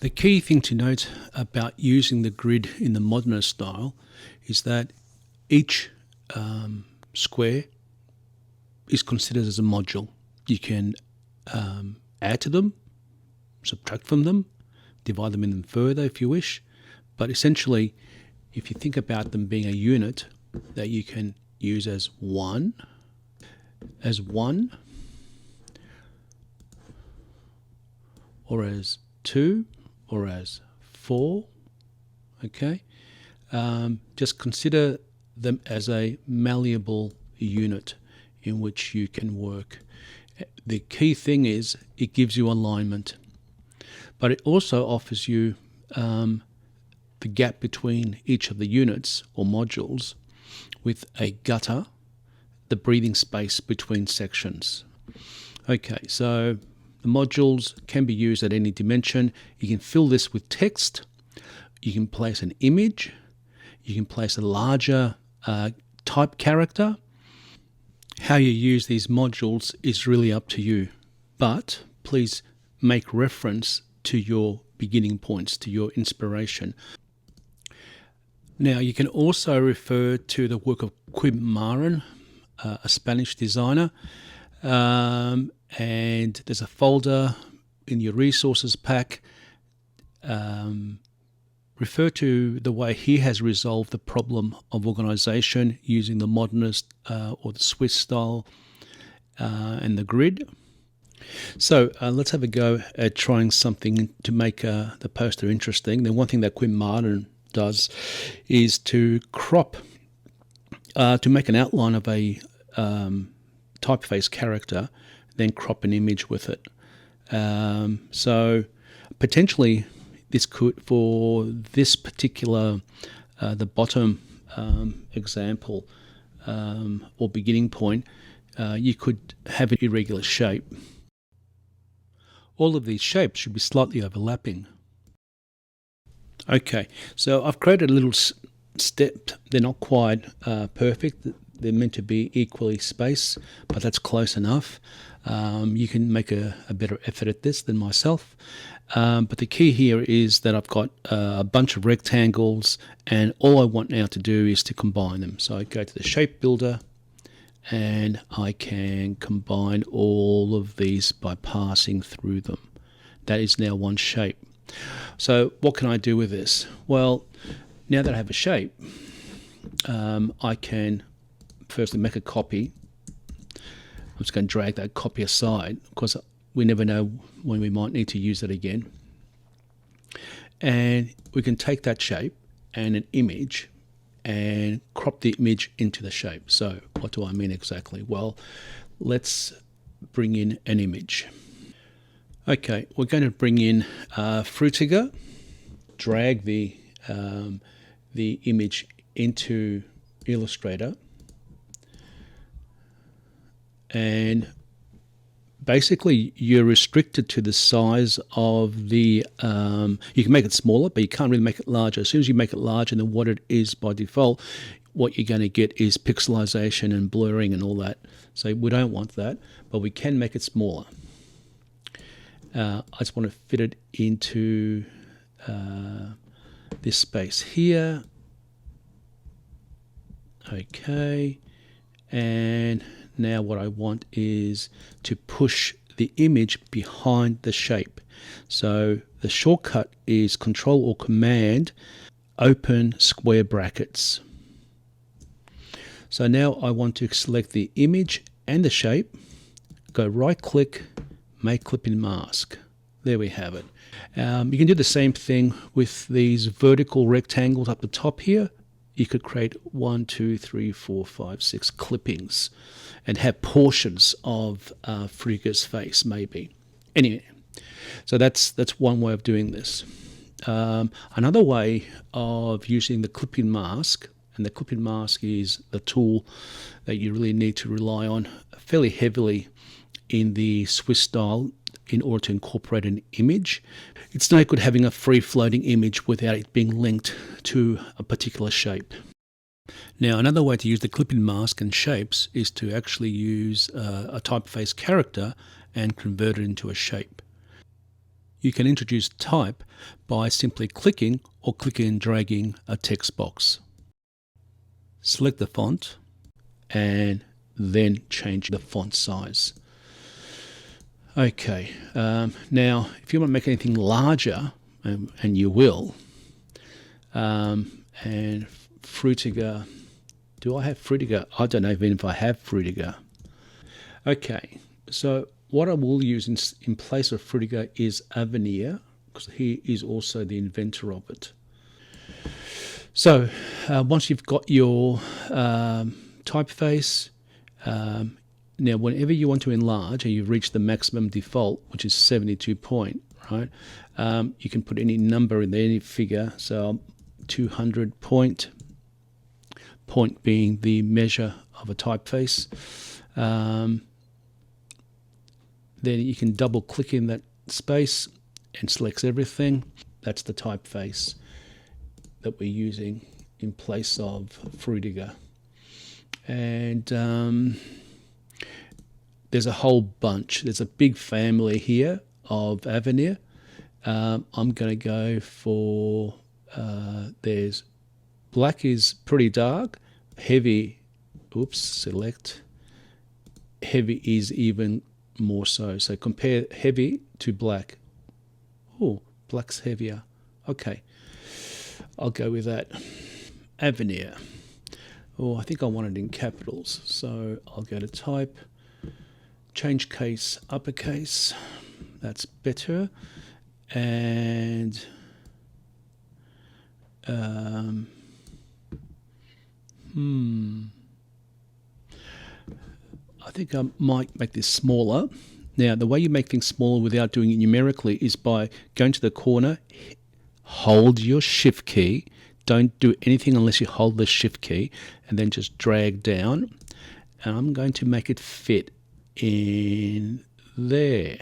The key thing to note about using the grid in the Modernist style is that each square is considered as a module. You can add to them, subtract from them, divide them in further if you wish, but essentially if you think about them being a unit that you can use as one, or as two, or as four, okay? Just consider them as a malleable unit in which you can work. The key thing is it gives you alignment, but it also offers you the gap between each of the units or modules with a gutter, the breathing space between sections. Okay, so the modules can be used at any dimension. You can fill this with text, you can place an image, you can place a larger type character. How you use these modules is really up to you, but please make reference to your beginning points, to your inspiration. Now you can also refer to the work of Marin, a Spanish designer, and there's a folder in your resources pack. Refer to the way he has resolved the problem of organization using the Modernist or the Swiss style and the grid. So let's have a go at trying something to make the poster interesting. The one thing that Modern does is to crop, to make an outline of a typeface character, then crop an image with it. So potentially this could, for this particular, the bottom example or beginning point, you could have an irregular shape. All of these shapes should be slightly overlapping. Okay, so I've created a little step. They're not quite perfect. They're meant to be equally spaced, but that's close enough. You can make a better effort at this than myself. But the key here is that I've got a bunch of rectangles, and all I want now to do is to combine them. So I go to the shape builder, and I can combine all of these by passing through them. That is now one shape. So what can I do with this? Well, now that I have a shape, I can firstly make a copy. I'm just going to drag that copy aside because we never know when we might need to use it again. And we can take that shape and an image and crop the image into the shape. So what do I mean exactly? Well, let's bring in an image. Okay, we're going to bring in Frutiger, drag the image into Illustrator, and basically you're restricted to the size of the, you can make it smaller, but you can't really make it larger. As soon as you make it larger than what it is by default, what you're going to get is pixelization and blurring and all that. So we don't want that, but we can make it smaller. I just want to fit it into this space here. Okay, and now what I want is to push the image behind the shape. So the shortcut is Control or Command, open square brackets. So now I want to select the image and the shape, go right click, make clipping mask. There we have it. You can do the same thing with these vertical rectangles up the top here. You could create 1, 2, 3, 4, 5, 6 clippings and have portions of Frutiger's face maybe. Anyway, so that's one way of doing this. Another way of using the clipping mask, and the clipping mask is the tool that you really need to rely on fairly heavily in the Swiss style in order to incorporate an image. It's no good having a free floating image without it being linked to a particular shape. Now, another way to use the clipping mask and shapes is to actually use a typeface character and convert it into a shape. You can introduce type by simply clicking or clicking and dragging a text box. Select the font and then change the font size. Okay, now if you want to make anything larger, and you will, and Frutiger, do I have Frutiger? I don't know even if I have Frutiger. Okay, so what I will use in place of Frutiger is Avenir, because he is also the inventor of it. So once you've got your typeface, now whenever you want to enlarge and you've reached the maximum default, which is 72 point, right, you can put any number in there, any figure, so 200 point being the measure of a typeface. Then you can double click in that space and selects everything. That's the typeface that we're using in place of Frutiger. And there's a whole bunch. There's a big family here of Avenir. I'm going to go for, there's black is pretty dark, heavy, select, heavy is even more so. So compare heavy to black. Oh, black's heavier. Okay, I'll go with that. Avenir. Oh, I think I want it in capitals. So I'll go to type, change case, uppercase. That's better. And I think I might make this smaller. Now, the way you make things smaller without doing it numerically is by going to the corner, hold your shift key. Don't do anything unless you hold the shift key, and then just drag down. And I'm going to make it fit in there.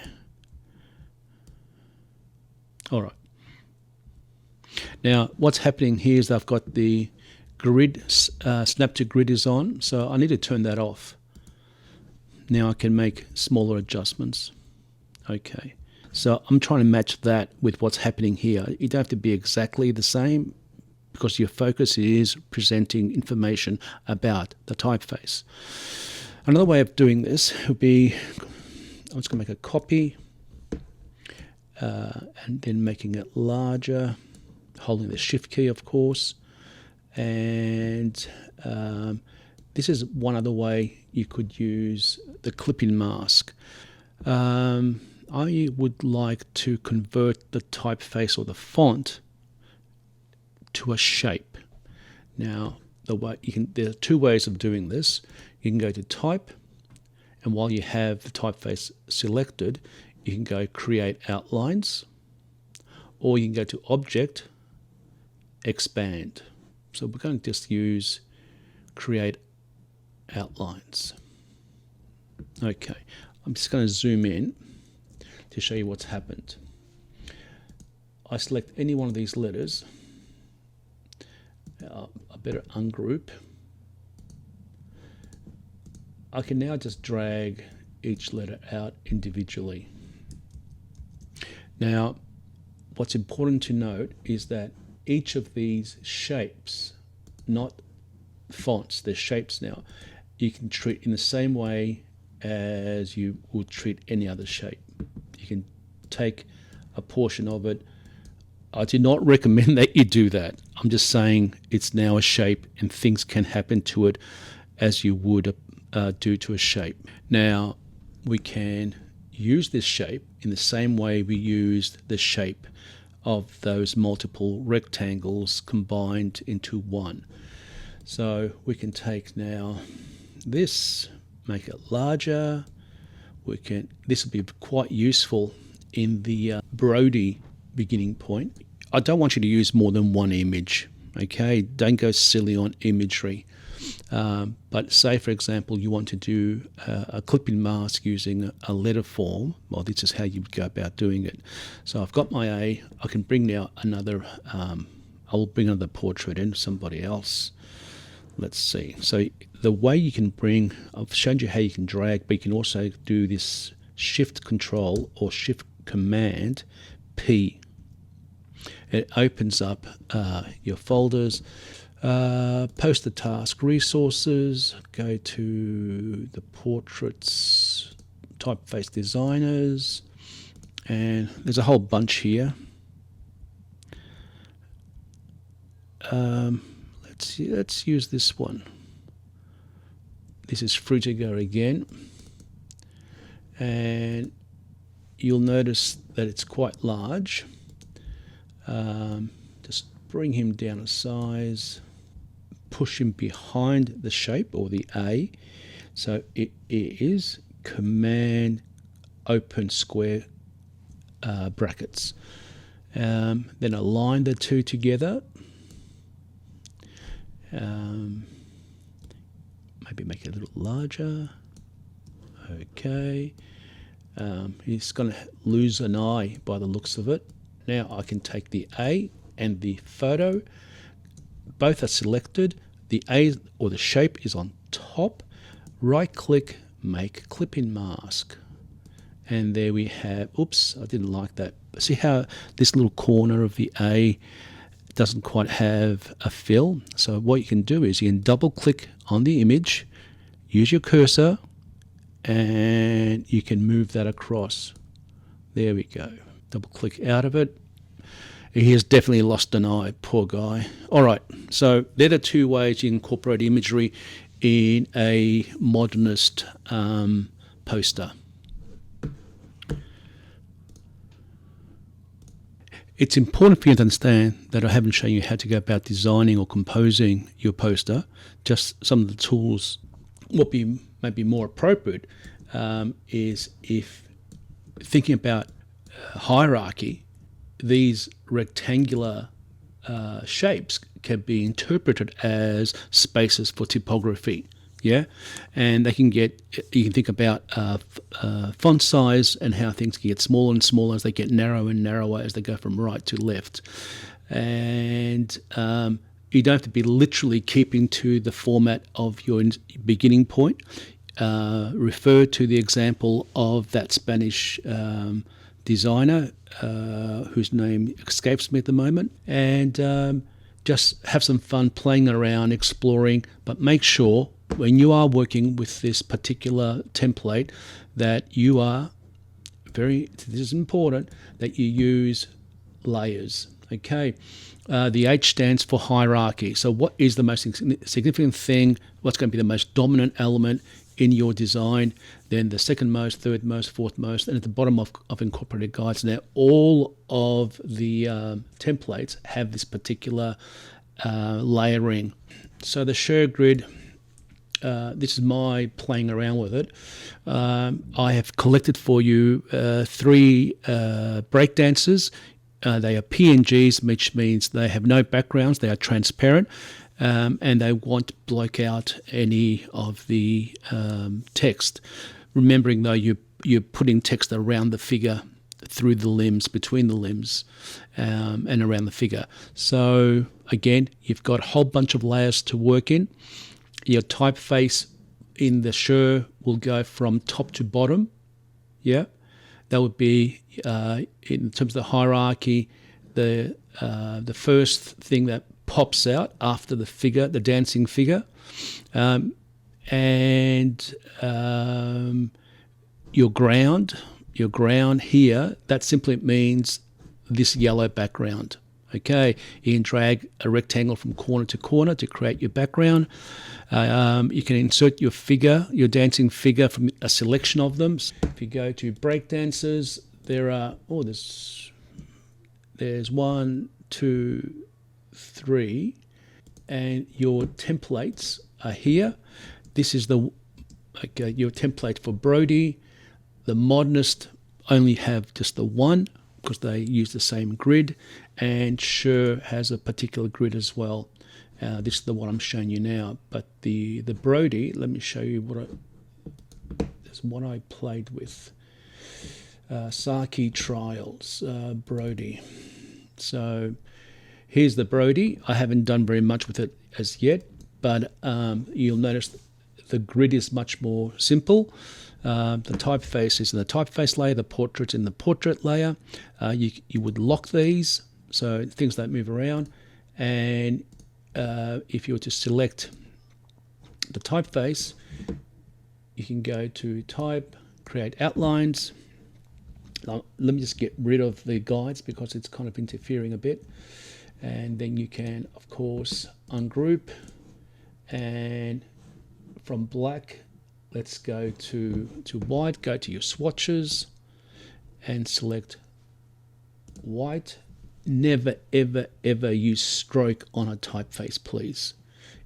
All right. Now, what's happening here is I've got the grid, snap to grid is on, so I need to turn that off. Now I can make smaller adjustments. Okay, so I'm trying to match that with what's happening here. You don't have to be exactly the same because your focus is presenting information about the typeface. Another way of doing this would be, I'm just going to make a copy and then making it larger, holding the shift key, of course. And this is one other way you could use the clip-in mask. I would like to convert the typeface or the font to a shape. Now, there are two ways of doing this. You can go to type, and while you have the typeface selected, you can go create outlines, or you can go to object, expand. So we're going to just use create outlines. Okay, I'm just going to zoom in to show you what's happened. I select any one of these letters. I better ungroup. I can now just drag each letter out individually. Now, what's important to note is that each of these shapes, not fonts, they're shapes now, you can treat in the same way as you would treat any other shape. You can take a portion of it. I do not recommend that you do that. I'm just saying it's now a shape and things can happen to it as you would do to a shape. Now, we can use this shape in the same way we used the shape of those multiple rectangles combined into one. So we can take now this, make it larger. This will be quite useful in the Brody beginning point. I don't want you to use more than one image, okay? Don't go silly on imagery. But say, for example, you want to do a clipping mask using a letter form. Well, this is how you would go about doing it. So I've got my A. I can bring now another, I'll bring another portrait in, somebody else. Let's see. So the way you can bring, I've shown you how you can drag, but you can also do this shift control or shift command P. It opens up your folders, poster task resources, go to the portraits, typeface designers, and there's a whole bunch here. Let's use this one. This is Frutiger again, and you'll notice that it's quite large. Just bring him down a size, push him behind the shape or the A, so it is Command open square brackets. Then align the two together. Maybe make it a little larger. Okay. He's going to lose an eye by the looks of it. Now I can take the A and the photo. Both are selected. The A or the shape is on top. Right click, make clip-in mask. And there we have, oops, I didn't like that. See how this little corner of the A doesn't quite have a fill? So what you can do is you can double click on the image, use your cursor, and you can move that across. There we go. Double click out of it. He has definitely lost an eye, poor guy. All right, so they're the two ways you incorporate imagery in a modernist poster. It's important for you to understand that I haven't shown you how to go about designing or composing your poster. Just some of the tools. What may be more appropriate is if thinking about hierarchy, these rectangular shapes can be interpreted as spaces for typography. Yeah, and they can get, you can think about font size and how things can get smaller and smaller as they get narrower and narrower as they go from right to left. And you don't have to be literally keeping to the format of your beginning point. Refer to the example of that Spanish designer whose name escapes me at the moment, and just have some fun playing around, exploring, but make sure when you are working with this particular template that you are this is important, that you use layers. Okay, the H stands for hierarchy. So what is the most significant thing? What's going to be the most dominant element in your design? Then the second most, third most, fourth most, and at the bottom of incorporated guides. Now all of the templates have this particular layering. So the Sure grid, this is my playing around with it. I have collected for you 3 breakdancers. They are PNGs, which means they have no backgrounds, they are transparent, and they won't block out any of the text. Remembering though, you're putting text around the figure, through the limbs, between the limbs, and around the figure. So again, you've got a whole bunch of layers to work in. Your typeface in the Sure will go from top to bottom. Yeah, that would be in terms of the hierarchy, the first thing that pops out after the figure, the dancing figure, and your ground here. That simply means this yellow background. Okay, you can drag a rectangle from corner to corner to create your background. You can insert your figure, your dancing figure, from a selection of them. So if you go to breakdancers, there are, there's 1, 2, 3, and your templates are here. This is your template for Brody. The Modernist only have just the one because they use the same grid, and Sure has a particular grid as well. This is the one I'm showing you now, but the Brody, let me show you there's one I played with. Saki Trials, Brody. So here's the Brody. I haven't done very much with it as yet, but you'll notice the grid is much more simple. The typeface is in the typeface layer, the portrait's in the portrait layer. You would lock these so things don't move around. And if you were to select the typeface, you can go to Type, Create Outlines. Now, let me just get rid of the guides because it's kind of interfering a bit. And then you can, of course, ungroup, and from black, let's go to white. Go to your swatches and select white. Never, ever, ever use stroke on a typeface, please.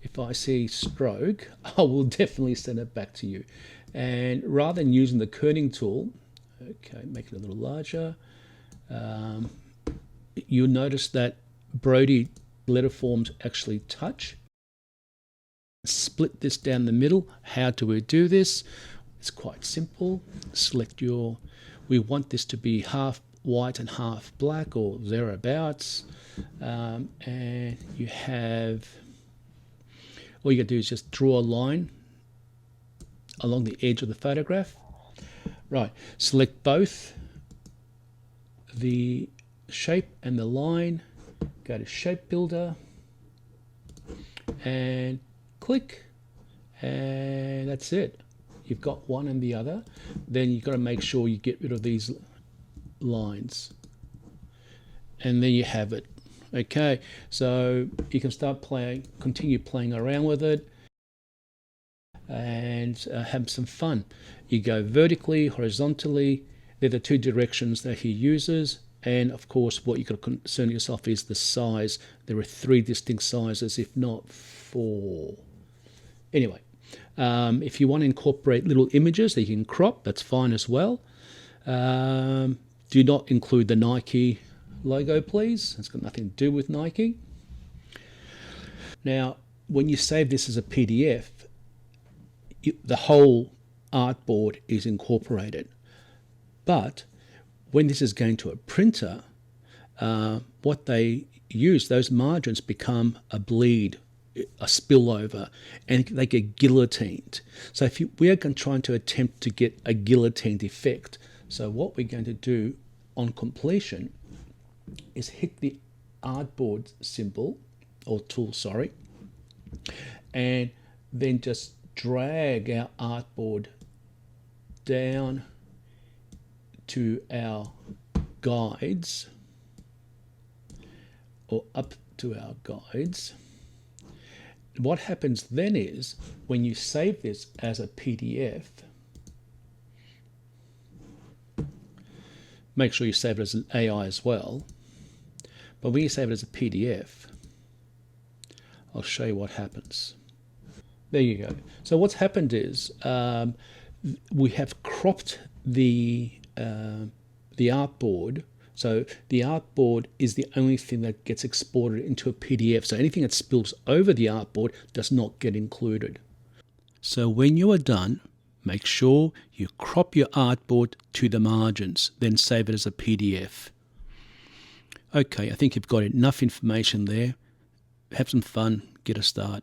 If I see stroke, I will definitely send it back to you. And rather than using the kerning tool, okay, make it a little larger, you'll notice that Brody letterforms actually touch. Split this down the middle. How do we do this? It's quite simple. Select your, we want this to be half white and half black or thereabouts. And you have, all you got to do is just draw a line along the edge of the photograph. Right, select both the shape and the line. Go to Shape Builder and click, and that's it. You've got one and the other. Then you've got to make sure you get rid of these lines, and then you have it. Okay, so you can start playing, continue playing around with it, and have some fun. You go vertically, horizontally. They're the two directions that he uses. And of course, what you've got to concern yourself is the size. There are 3 distinct sizes, if not 4. Anyway, if you want to incorporate little images that you can crop, that's fine as well. Do not include the Nike logo, please. It's got nothing to do with Nike. Now, when you save this as a PDF, the whole artboard is incorporated. But when this is going to a printer, what they use, those margins become a bleed, a spillover, and they get guillotined. So if we are trying to attempt to get a guillotined effect, so what we're going to do on completion is hit the artboard symbol, or tool, sorry, and then just drag our artboard down to our guides, or up to our guides. What happens then is, when you save this as a PDF, make sure you save it as an AI as well, but when you save it as a PDF, I'll show you what happens. There you go. So what's happened is we have cropped the artboard. So the artboard is the only thing that gets exported into a PDF. So anything that spills over the artboard does not get included. So when you are done, make sure you crop your artboard to the margins, then save it as a PDF. Okay, I think you've got enough information there. Have some fun, get a start.